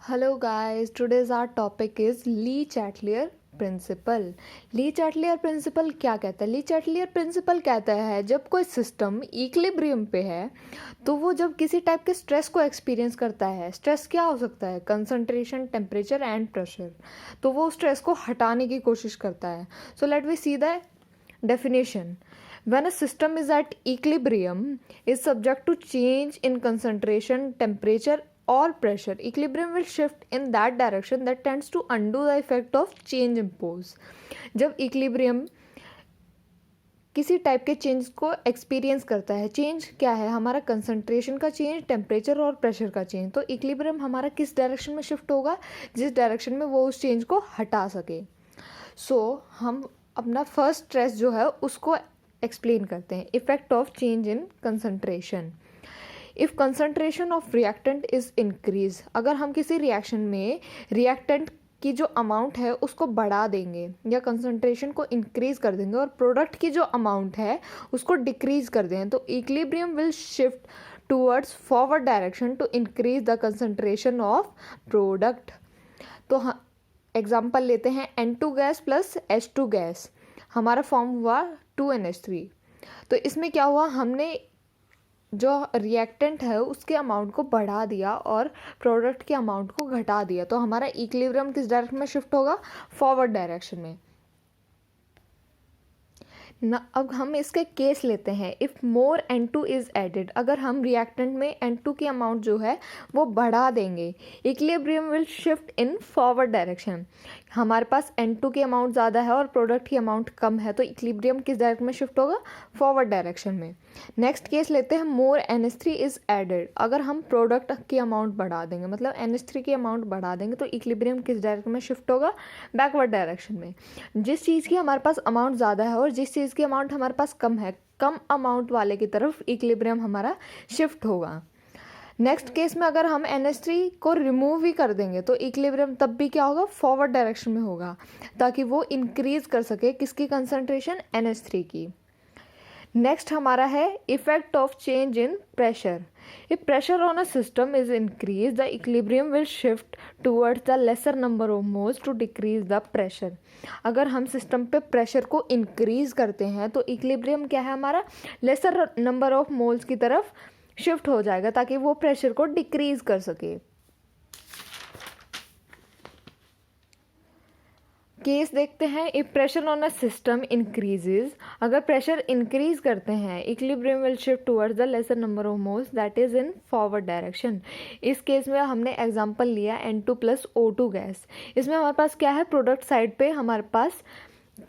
Hello guys, today's our topic is Lee Chatelier principal. Lee Chatelier principal क्या कहता है? Le Chatelier principal कहता है जब कोई सिस्टम इक्विलिब्रियम पे है तो वो जब किसी टाइप के स्ट्रेस को एक्सपीरियंस करता है, स्ट्रेस क्या हो सकता है? कंसंट्रेशन, टेम्परेचर एंड प्रेशर, तो वो स्ट्रेस को हटाने की कोशिश करता है। So let we see the definition. When a system is at equilibrium, is subject to change in concentration, temperature or pressure, equilibrium will shift in that direction that tends to undo the effect of change imposed. जब equilibrium किसी type के change को experience करता है, change क्या है? हमारा concentration का चेंज, टेम्परेचर और प्रेशर का चेंज, तो इक्विलिब्रियम हमारा किस डायरेक्शन में शिफ्ट होगा? जिस डायरेक्शन में वो उस चेंज को हटा सके। हम अपना फर्स्ट स्ट्रेस जो है उसको एक्सप्लेन करते हैं। Effect of change in concentration. If concentration of reactant is increase, अगर हम किसी रिएक्शन में रिएक्टेंट की जो अमाउंट है उसको बढ़ा देंगे या कंसंट्रेशन को इंक्रीज कर देंगे और प्रोडक्ट की जो अमाउंट है उसको डिक्रीज कर दें, तो equilibrium will shift towards forward direction to increase the concentration of product. तो एग्जाम्पल लेते हैं N2 gas plus H2 gas, हमारा फॉर्म हुआ 2NH3। तो इसमें क्या हुआ? हमने जो रिएक्टेंट है उसके अमाउंट को बढ़ा दिया और प्रोडक्ट के अमाउंट को घटा दिया, तो हमारा इक्विलिब्रियम किस डायरेक्शन में शिफ्ट होगा? फॉरवर्ड डायरेक्शन में ना। अब हम इसके केस लेते हैं। If more N2 is added, अगर हम रिएक्टेंट में N2 की अमाउंट जो है वो बढ़ा देंगे, equilibrium will shift in forward direction. हमारे पास N2 की अमाउंट ज़्यादा है और प्रोडक्ट की अमाउंट कम है, तो इक्विलिब्रियम किस डायरेक्शन में शिफ्ट होगा? फॉरवर्ड डायरेक्शन में। नेक्स्ट केस लेते हैं, मोर NH3 इज़ एडेड, अगर हम प्रोडक्ट की अमाउंट बढ़ा देंगे, मतलब NH3 की अमाउंट बढ़ा देंगे, तो इक्विलिब्रियम किस डायरेक्शन में शिफ्ट होगा? बैकवर्ड डायरेक्शन में। जिस चीज़ की हमारे पास अमाउंट ज़्यादा है और जिस चीज़ की अमाउंट हमारे पास कम है, कम अमाउंट वाले की तरफ इक्विलिब्रियम हमारा शिफ्ट होगा। नेक्स्ट केस में अगर हम NH3 को रिमूव भी कर देंगे तो इक्विलिब्रियम तब भी क्या होगा? फॉरवर्ड डायरेक्शन में होगा, ताकि वो इंक्रीज कर सके किसकी कंसंट्रेशन? NH3 की। नेक्स्ट हमारा है effect of change in pressure. If pressure on a system is increase, the equilibrium will shift towards the lesser number of moles to decrease the pressure. अगर हम सिस्टम पे pressure को increase करते हैं तो इक्विलिब्रियम क्या है हमारा? लेसर नंबर ऑफ मोल्स की तरफ शिफ्ट हो जाएगा, ताकि वो प्रेशर को डिक्रीज कर सके। केस देखते हैं। If pressure on a system increases, अगर प्रेशर इंक्रीज करते हैं, equilibrium will shift towards the lesser number of moles that is in forward direction. इस केस में हमने एग्जांपल लिया N2 प्लस O2 गैस। इसमें हमारे पास क्या है? प्रोडक्ट साइड पे हमारे पास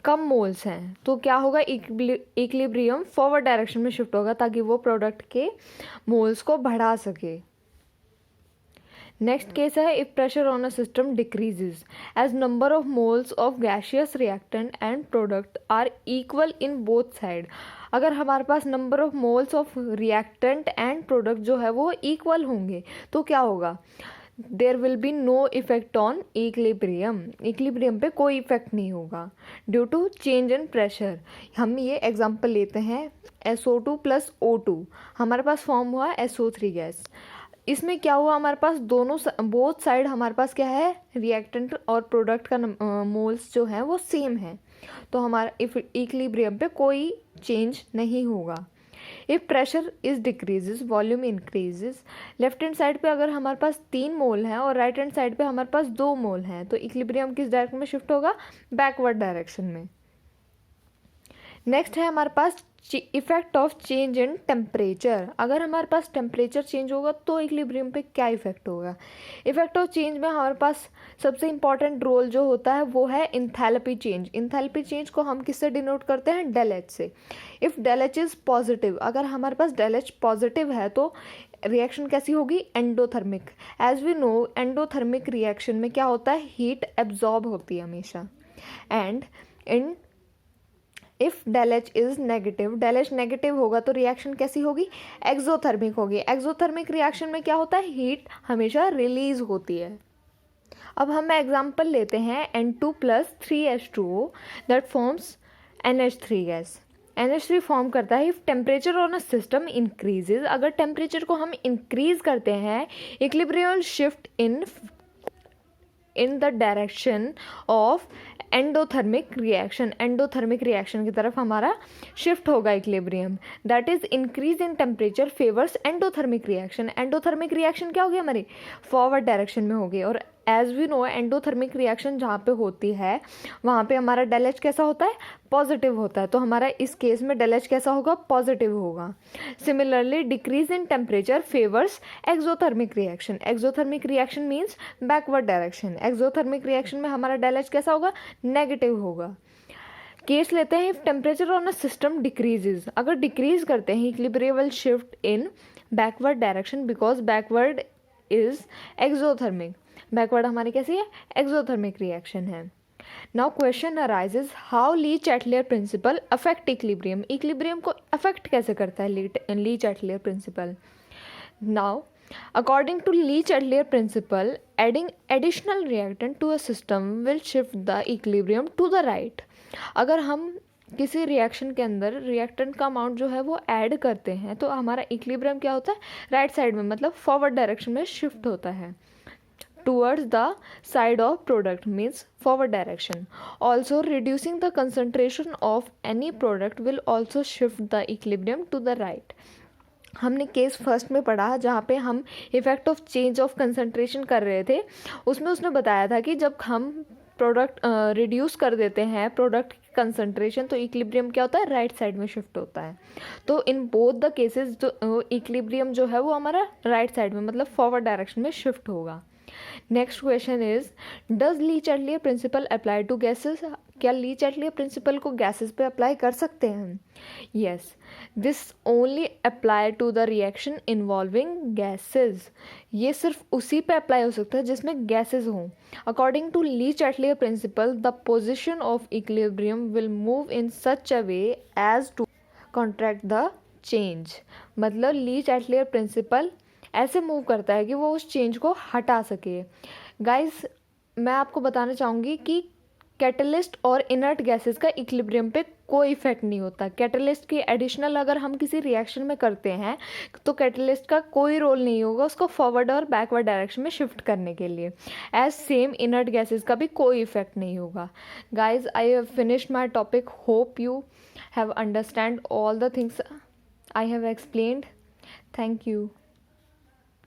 कम मोल्स हैं, तो क्या होगा? इक्विलिब्रियम फॉरवर्ड डायरेक्शन में शिफ्ट होगा, ताकि वो प्रोडक्ट के मोल्स को बढ़ा सके। नेक्स्ट केस है, if pressure on a system decreases as number of moles of gaseous reactant and product are equal in both side. अगर हमारे पास number of moles of reactant and product जो है वो इक्वल होंगे तो क्या होगा? There will be no effect on equilibrium, equilibrium पे कोई इफेक्ट नहीं होगा due to change in pressure. हम ये एग्जांपल लेते हैं SO2 प्लस O2, हमारे पास फॉर्म हुआ SO3 गैस। इसमें क्या हुआ? हमारे पास दोनों बोथ साइड हमारे पास क्या है? रिएक्टेंट और प्रोडक्ट का मोल्स जो है वो सेम है, तो हमारा इक्विलिब्रियम पे कोई चेंज नहीं होगा। If pressure is decreases, volume increases. Left hand side पे अगर हमारे पास 3 मोल हैं और राइट हैंड साइड पे हमारे पास 2 मोल हैं, तो इक्विलिब्रियम किस डायरेक्शन में शिफ्ट होगा? बैकवर्ड डायरेक्शन में। नेक्स्ट है हमारे पास effect of change in temperature. अगर हमारे पास टेम्परेचर चेंज होगा तो इक्विलिब्रियम पे क्या इफेक्ट होगा? इफेक्ट ऑफ चेंज में हमारे पास सबसे इंपॉर्टेंट रोल जो होता है वो है इंथैल्पी चेंज। इंथैल्पी चेंज को हम किससे डिनोट करते हैं? डेल एच से। If del H is positive, अगर हमारे पास डेल एच पॉजिटिव है तो रिएक्शन कैसी होगी? Endothermic. As we know endothermic reaction में क्या होता है? हीट एब्जॉर्ब होती है हमेशा। And in if del H is negative, del H negative होगा तो रिएक्शन कैसी होगी? एक्सोथर्मिक होगी। एक्सोथर्मिक रिएक्शन में क्या होता है? हीट हमेशा रिलीज होती है। अब हम एग्जांपल लेते हैं N2 plus 3H2O that forms NH3 gas. NH3 form करता है if temperature on a system increases, अगर टेम्परेचर को हम इंक्रीज करते हैं, equilibrium shift in in the direction of endothermic reaction, endothermic reaction की तरफ हमारा शिफ्ट होगा equilibrium. That is increase in temperature favours endothermic reaction. Endothermic reaction क्या होगी हमारी, फॉरवर्ड डायरेक्शन में होगी। और as we know endothermic reaction जहाँ पे होती है वहाँ पे हमारा डेल एच कैसा होता है, पॉजिटिव होता है। तो हमारा इस केस में डेल एच कैसा होगा, पॉजिटिव होगा। Similarly decrease in temperature favours exothermic reaction. Exothermic reaction means backward direction. Exothermic reaction में हमारा डेल एच कैसा होगा, नेगेटिव होगा। केस लेते हैं if temperature on a system decreases. अगर डिक्रीज करते हैं equilibrium will shift in backward direction because backward is exothermic. Backward हमारी कैसी है, एक्सोथर्मिक रिएक्शन है। Now question arises how Le Chatelier principle affect equilibrium. Equilibrium को अफेक्ट कैसे करता है Le Chatelier principle. Now according to Le Chatelier principle adding additional reactant to a system will shift the equilibrium to the right. अगर हम किसी reaction के अंदर reactant का अमाउंट जो है वो ऐड करते हैं तो हमारा इक्विलिब्रियम क्या होता है, राइट साइड में, मतलब फॉरवर्ड डायरेक्शन में शिफ्ट होता है। towards the side of product means forward direction. Also reducing the concentration of any product will also shift the equilibrium to the right. हमने केस फर्स्ट में पढ़ा जहाँ पे हम effect of change of concentration कर रहे थे, उसमें उसने बताया था कि जब हम प्रोडक्ट रिड्यूस कर देते हैं प्रोडक्ट की कंसंट्रेशन तो इक्विलिब्रियम क्या होता है, राइट साइड में शिफ्ट होता है। तो इन बोथ द केसेस जो इक्विलिब्रियम जो है वो हमारा राइट साइड में मतलब फॉरवर्ड डायरेक्शन में शिफ्ट होगा। Next question is does Le Chatelier principle apply to gases. क्या ली चैटलियर प्रिंसिपल को गैसेस पे अप्लाई कर सकते हैं? Yes, this only apply to the reaction involving gases. ये सिर्फ उसी पे अप्लाई हो सकता है जिसमें गैसेस हों। According to Le Chatelier principle the position of equilibrium will move in such a way as to contract the change. मतलब ली चैटलियर प्रिंसिपल ऐसे मूव करता है कि वो उस चेंज को हटा सके। गाइस मैं आपको बताना चाहूँगी कि कैटलिस्ट और इनर्ट गैसेस का इक्विलिब्रियम पे कोई इफेक्ट नहीं होता। कैटलिस्ट की एडिशनल अगर हम किसी रिएक्शन में करते हैं तो कैटलिस्ट का कोई रोल नहीं होगा उसको फॉरवर्ड और बैकवर्ड डायरेक्शन में शिफ्ट करने के लिए। एज सेम इनर्ट गैसेस का भी कोई इफेक्ट नहीं होगा। Guys I have finished my topic, hope you have understand all the things I have explained. Thank you.